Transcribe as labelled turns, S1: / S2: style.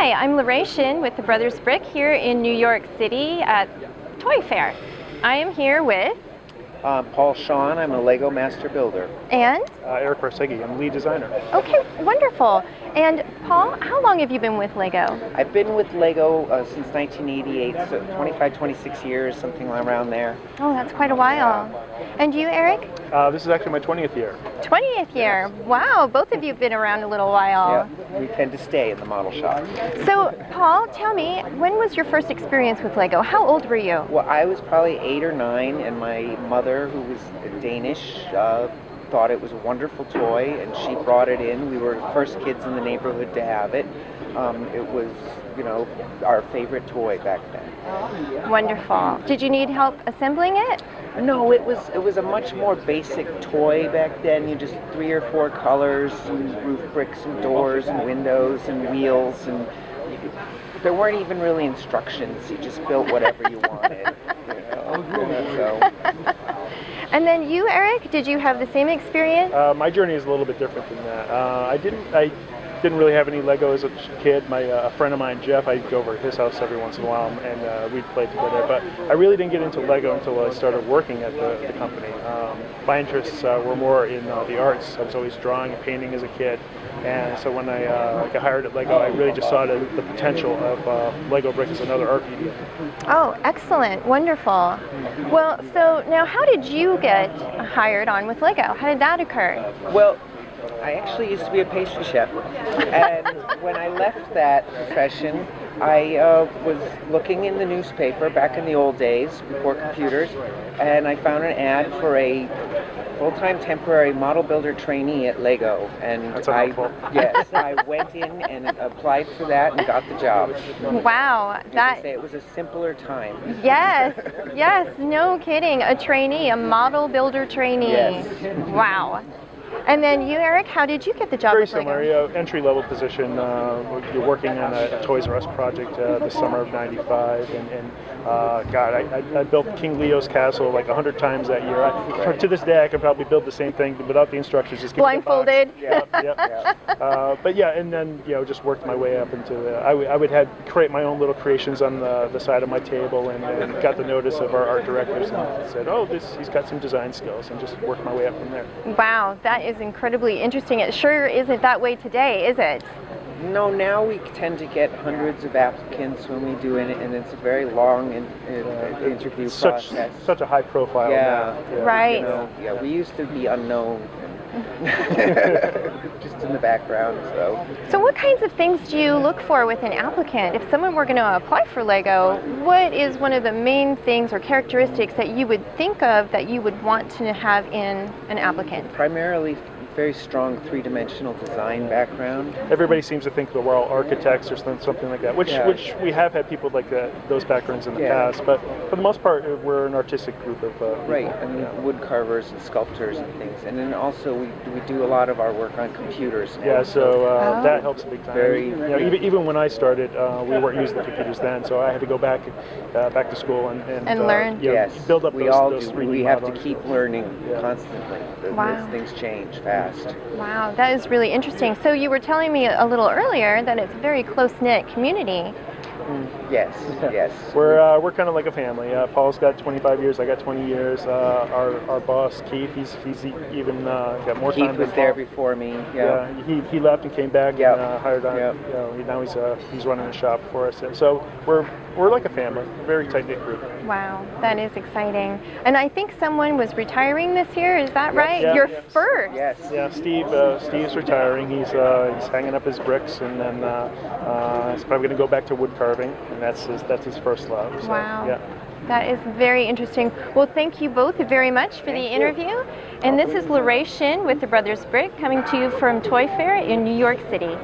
S1: Hi, I'm Lorae Schin with the Brothers Brick here in New York City at Toy Fair. I am here with
S2: Paul Chrzan. I'm a LEGO master builder.
S1: And
S3: Erik Varszegi, I'm lead designer.
S1: Okay, wonderful. And Paul, how long have you been with LEGO?
S2: I've been with LEGO since 1988, so 25, 26 years, something around there.
S1: Oh, that's quite a while. And you, Erik?
S3: This is actually my 20th year.
S1: 20th year. Wow, both of you have been around a little while.
S2: Yeah, we tend to stay in the model shop.
S1: So, Paul, tell me, when was your first experience with LEGO? How old were you?
S2: Well, I was probably 8 or 9, and my mother, who was Danish, thought it was a wonderful toy, and she brought it in. We were the first kids in the neighborhood to have it. It was, you know, our favorite toy back then.
S1: Wonderful. Did you need help assembling it?
S2: No, it was a much more basic toy back then. You just 3 or 4 colors, and roof bricks and doors and windows and wheels, and there weren't even really instructions. You just built whatever you wanted.
S1: And then you, Erik, did you have the same experience?
S3: My journey is a little bit different than that. I didn't really have any LEGO as a kid. A friend of mine, Jeff, I'd go over to his house every once in a while, and we'd play together. But I really didn't get into LEGO until I started working at the company. My interests were more in the arts. I was always drawing and painting as a kid. And so when I got hired at LEGO, I really just saw the potential of LEGO brick as another art medium.
S1: Oh, excellent. Wonderful. Well, so now how did you get hired on with LEGO? How did that occur?
S2: Well, I actually used to be a pastry chef, and when I left that profession, I was looking in the newspaper back in the old days, before computers, and I found an ad for a full-time temporary model builder trainee at LEGO, and I went in and applied for that and got the job.
S1: Wow,
S2: It was a simpler time.
S1: Yes, yes, no kidding. A trainee, a model builder trainee.
S2: Yes.
S1: Wow. And then you, Erik, how did you get the job
S3: Very
S1: with LEGO?
S3: similar, entry-level position. You're working on a Toys R Us project the summer of '95, and God, I built King Leo's castle like 100 times that year. To this day, I could probably build the same thing without the instructions. Just
S1: blindfolded.
S3: Yep. But yeah, and then just worked my way up into. I would create my own little creations on the side of my table, and got the notice of our art directors and said, "Oh, he's got some design skills," and just worked my way up from there.
S1: Wow, that is incredibly interesting. It sure isn't that way today, is it?
S2: No, now we tend to get hundreds of applicants when we do it, and it's a very long interview process.
S3: Such a high profile.
S2: Yeah,
S1: right.
S2: Yeah, we used to be unknown, just in the background.
S1: So what kinds of things do you look for with an applicant? If someone were going to apply for LEGO, what is one of the main things or characteristics that you would think of that you would want to have in an applicant?
S2: Primarily very strong three-dimensional design background.
S3: Everybody seems to think that we're all architects or something like that, which we have had people like those backgrounds in the past, but for the most part we're an artistic group of
S2: right, wood carvers and sculptors and things, and then also we do a lot of our work on computers now.
S3: Yeah, so that helps a big time. Even when I started, we weren't using the computers then, so I had to go back to school and
S1: learn.
S3: Build up those 3D
S2: we have to
S3: models.
S2: keep learning constantly. As things change fast.
S1: Wow, that is really interesting. So you were telling me a little earlier that it's a very close-knit community.
S2: Yes.
S3: We're kind of like a family. Paul's got 25 years, I got 20 years. Our boss Keith, he's even got more time.
S2: Keith was there before me.
S3: Yeah, he left and came back and hired on. Now he's running a shop for us, and so we're like a family, a very tight-knit group.
S1: Wow, that is exciting. And I think someone was retiring this year. Is that right?
S3: Yeah,
S1: Your first.
S2: Yes.
S3: Yeah, Steve's retiring. He's hanging up his bricks, and then he's probably going to go back to wood carving, and that's his first love. So,
S1: wow.
S3: Yeah.
S1: That is very interesting. Well, thank you both very much for the interview. And this is Lorae Schin with the Brothers Brick coming to you from Toy Fair in New York City.